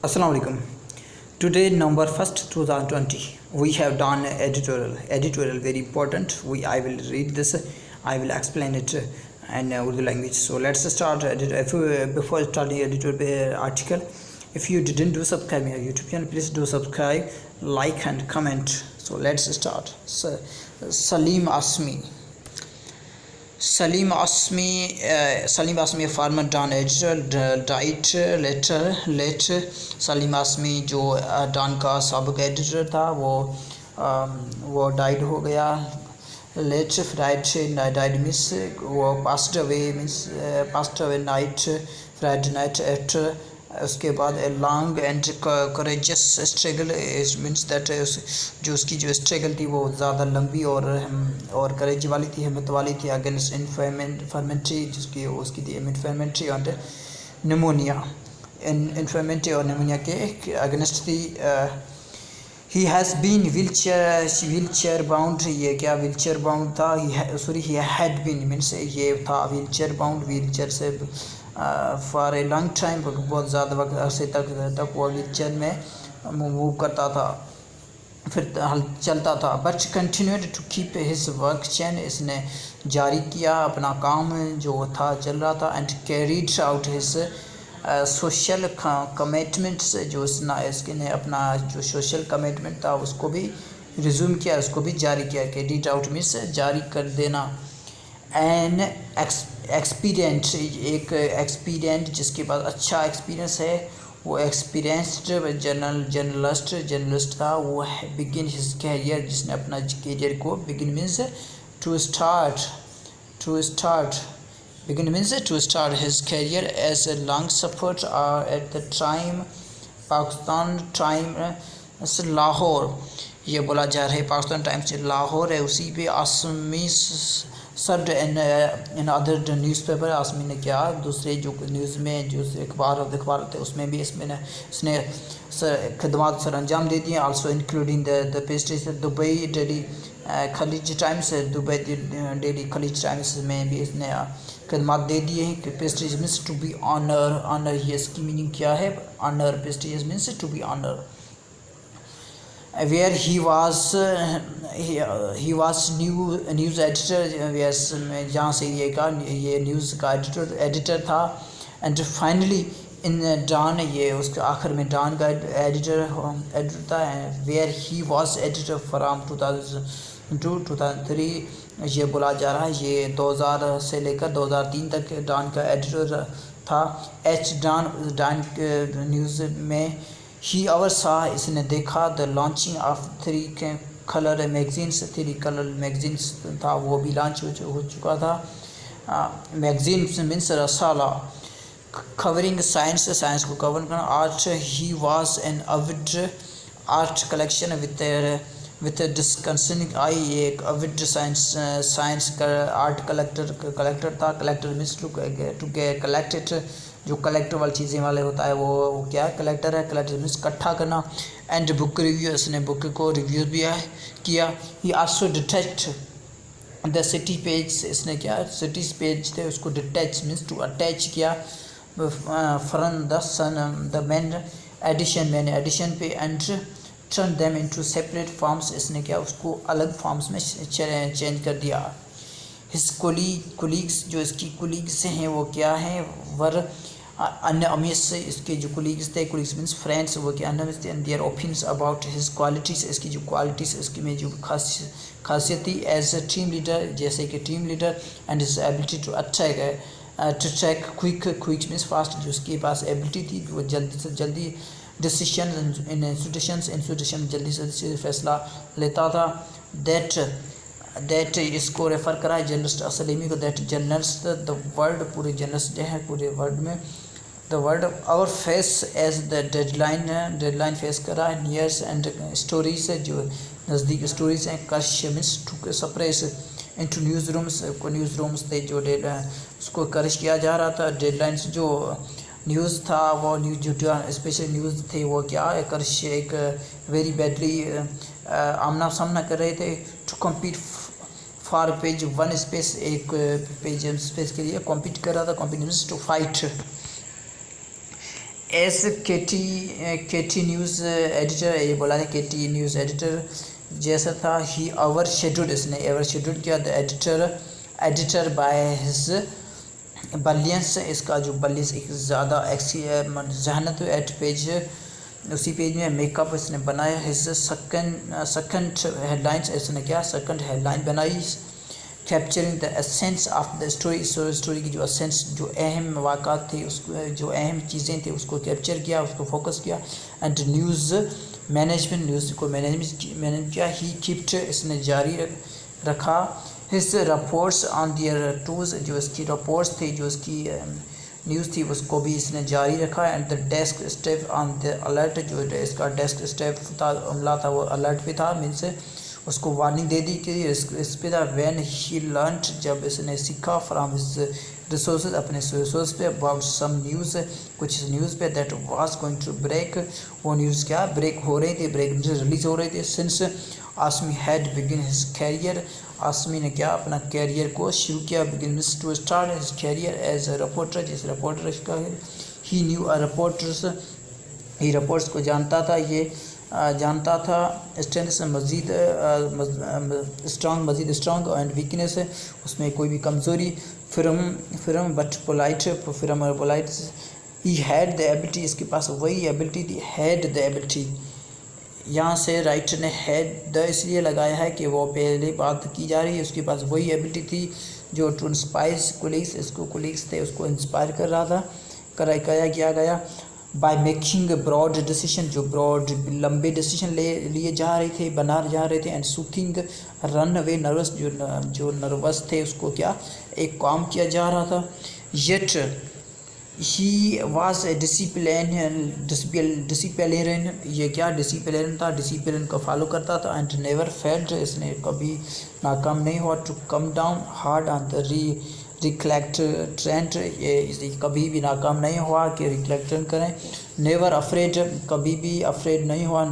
Assalamu alaikum. Today, November 1st, 2020, we have done editorial. Editorial very important. I will read this. I will explain it in Urdu language. So let's start. Before starting editorial article, if you didn't do subscribe my YouTube channel, please do subscribe, like and comment. So let's start. Salim Asmi. Salim Asmi, a farmer turned editor, died later. Salim Asmi जो don का साबिक editor था वो died हो गया late died means वो passed away Friday night after उसके बाद a long and courageous struggle means that जो उसकी जो स्ट्रगल थी वो ज़्यादा लंबी और करेज वाली थी, हिम्मत वाली थी अगेंस्ट इन्फर्मेंट्री उसकी थी इन्फर्मेंट्री और निमोनिया इन्फर्मेंट्री और निमोनिया के अगेंस्ट थी। He has been wheelchair bound, ये क्या व्हीलचेयर बाउंड था, ही हैड बीन मीन्स ये था व्हीलचेयर बाउंड, व्हीलचेयर से फॉर ए लॉन्ग टाइम बहुत ज़्यादा वक्त अरसे तक वो व्हीलचेयर में मूव करता था, फिर चलता था। But continued to keep his work chain, इसने जारी किया अपना काम जो था चल रहा था। And carried out his social commitments, जो इसने अपना जो सोशल कमिटमेंट था उसको भी रिज्यूम किया, उसको भी जारी किया। कैरीड आउट मीन्स जारी कर देना। एन एक्सपीरियंट जिसके पास अच्छा एक्सपीरियंस है, वो एक्सपीरियंस्ड जर्नलिस्ट था। वो बिगिन हिज कैरियर, जिसने अपना कैरियर को begin means to start his career as a long सफर at the time Pakistan Times Lahore, ये बोला जा रहा है पाकिस्तान टाइम्स लाहौर है, उसी पे आसमी सर्ड इन अदर न्यूज़पेपर। आसमी ने क्या दूसरे जो न्यूज़ में जो अखबार होते उसमें भी इसने खदमात सर अंजाम दे दिए। Also including the prestigious Dubai daily Khaleej Times, Dubai daily Khaleej Times में भी इसने खदमात दे दिए हैं। कि prestigious means to be honour ये इसकी मीनिंग क्या है, honour, prestigious means to be honour. where he was न्यूज़ एडिटर, जहाँ से ये न्यूज़ का एडिटर था। एंड फाइनली इन डॉन, ये उसके आखिर में डॉन का एडिटर था। Where he was editor from 2002-2003, ये बोला जा रहा है ये 2000 से लेकर 2003 तक डॉन का एडिटर था। डॉन न्यूज़ में ही अवर सा, इसने देखा the launching of 3 colour magazines था, वो भी लॉन्च हो चुका था। मैगजीन मीन्स रसाला कवरिंग साइंस को कवर करना। Art, he was an avid art collection with discerning eye, ये एक अविड साइंस का आर्ट कलेक्टर था। कलेक्टर मीन्स टू कलेक्टेड, जो कलेक्टर वाली चीज़ें वाले होता है वो क्या कलेक्टर है। कलेक्टर मीन्स इकट्ठा करना। एंड बुक रिव्यू, इसने बुक को रिव्यू भी किया। ही also detect the city page, इसने क्या सिटीज पेज थे उसको डिटेच मीन्स टू अटैच किया। फ्रॉम द मेन एडिशन पे and turn them into separate forms, इसने क्या उसको अलग फॉर्म्स में चेंज कर दिया। हिज कोलीग्स, जो इसकी कोलीग्स हैं वो क्या हैं, वर अन्य अमीस से इसके जो कोलीग्स मीन्स फ्रेंड्स, वो क्या अनमिस थे। And their opinions about his qualities, इसकी जो क्वालिटीज़ इसकी में जो खासियत थी एज ए टीम लीडर, जैसे कि team leader. And his ability to track quick means fast, जो उसके पास एबिलिटी थी वो जल्दी से जल्दी डिसीशन इन इंस्टीट्यूशन जल्दी से फैसला लेता था। दैट इसको रेफ़र करा है जर्नलिस्ट असलीमी को। दैट जर्नलिस्ट द वर्ल्ड, पूरे जर्नलिस्ट जो है पूरे वर्ल्ड में the world hour face as the deadline face करा है। नियर्स एंड स्टोरीज, जो नज़दीक स्टोरीज हैं। Crush means to suppress into newsrooms थे जो उसको कर्श किया जा रहा था। डेडलाइंस जो न्यूज़ था वो न्यूज़ जो स्पेशल न्यूज़ थे वो क्या कर्श एक वेरी बैडली आमना सामना कर रहे थे। To compete for page 1 space, एक पेज स्पेस के लिए कॉम्पीट कर रहा था। Compete means to fight. As के टी न्यूज़ एडिटर, ये बोला है के टी न्यूज़ एडिटर जैसा था। ही ओवर शेड्यूल्ड, इसने ओवर शेड्यूल किया the editor by his brilliance, इसका जो बलियंस एक ज़्यादा जहनत एट पेज, उसी पेज में मेकअप इसने बनाया। हिज सेकंड हेडलाइंस, इसने क्या सेकंड हेडलाइन बनाई, capturing the essence of the story की जो एसेंस, जो अहम वाक़ात थे, उसको जो अहम चीज़ें थी उसको कैप्चर किया, उसको फोकस किया। एंड न्यूज़ मैनेजमेंट, न्यूज़ को मैनेज किया। ही कीप्ड, इसने जारी रखा। His reports on their tools, जो इसकी रिपोर्ट्स थी, जो इसकी न्यूज़ थी, उसको भी इसने जारी रखा। And the desk step on the alert, जो इसका डेस्क स्टेप था, अमला था, वो अलर्ट पे था, मीन से उसको वार्निंग दे दी कि इस पे था। व्हेन ही लर्नड, जब इसने सीखा, फ्राम हिज रिसोर्सेज, अपने रिसोर्स पे, अबाउट सम न्यूज़, कुछ न्यूज़ पे, that was going to break, वो न्यूज़ क्या ब्रेक हो रही थी, ब्रेक रिलीज़ हो रही थी। Since Aasmi had begin his career, Aasmi ने क्या अपना कैरियर को शुरू किया, begin to start his career as a reporter, जिस रिपोर्टर का ही न्यू अ रिपोर्टर्स, ये रिपोर्ट्स को जानता था, ये जानता था। स्ट्रेंथ मज़ीद स्ट्रॉन्ग एंड वीकनेस, उसमें कोई भी कमज़ोरी। फिरम बट पोलाइट, फिरम और polite. He had the ability, इसके पास वही एबिलिटी थी, हैड द एबिलिटी। यहाँ से राइटर ने हैड द इसलिए लगाया है कि वो पहले बात की जा रही है, उसके पास वही एबिलिटी थी जो टू इंस्पायर कोलीग्स, इसको कोलीग्स थे उसको इंस्पायर कर रहा था, किया गया। बाय मेकिंग ब्रॉड डिसीजन, जो ब्रॉड लंबे डिसीजन लिए जा रहे थे, बना जा रहे थे। And soothing run away nervous, जो नर्वस थे उसको क्या एक काम किया जा रहा था। Yet he was a discipline, ये क्या डिसिप्लिन था, डिसिप्लिन को फॉलो करता था। एंड नेवर फेल्ड, इसने कभी नाकाम नहीं हुआ। To come down hard on the recollect trend, ये कभी भी नाकाम नहीं हुआ कि रिकलेक्ट करें। नेवर अफ्रेड, कभी भी अफ्रेड नहीं हुआ,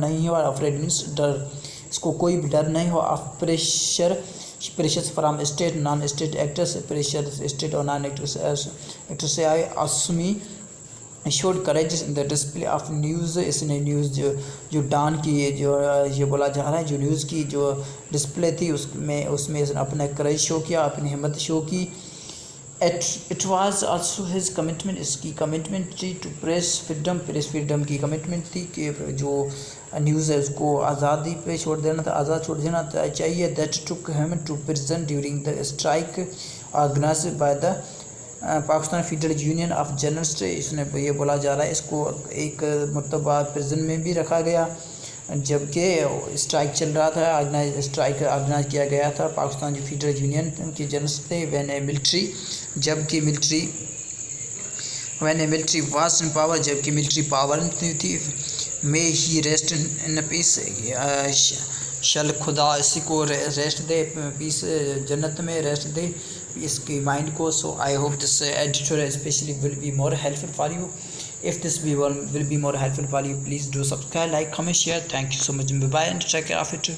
अफ्रेड मीन्स डर, इसको कोई भी डर नहीं हुआ। Of pressures from state non state actors, pressure state और नॉन एक्टर्स से आए। Aasmi showed courage in the display of news, इसने न्यूज़ जो डान की, जो ये बोला जा रहा है, जो न्यूज़ की जो डिस्प्ले थी उसमें इसने अपना करेज शो किया, अपनी हिम्मत शो की। It was also his commitment, इसकी कमिटमेंट थी टू प्रेस फ्रीडम की कमिटमेंट थी कि जो न्यूज़ है उसको आज़ादी पे छोड़ देना था, आज़ाद छोड़ देना चाहिए। That took him to prison during the strike organised by the Pakistan federal union of journalist, इसने ये बोला जा रहा है इसको एक मरतबा प्रिजन में भी रखा गया जबकि स्ट्राइक चल रहा था। स्ट्राइक ऑर्गेनाइज किया गया था पाकिस्तान जो फेडरल यूनियन के जर्नलिस्ट थे। When A military was in power, जबकि मिलिट्री पावर में थी। मे ही रेस्ट इन पीस, शल खुदा इसी को रेस्ट दे, पीस जन्नत में रेस्ट दे इसकी माइंड को। So I hope this editorial specially will be more helpful for you. If this will be more helpful for you, please do subscribe, like, comment, share. Thank you so much. Bye and take care of it.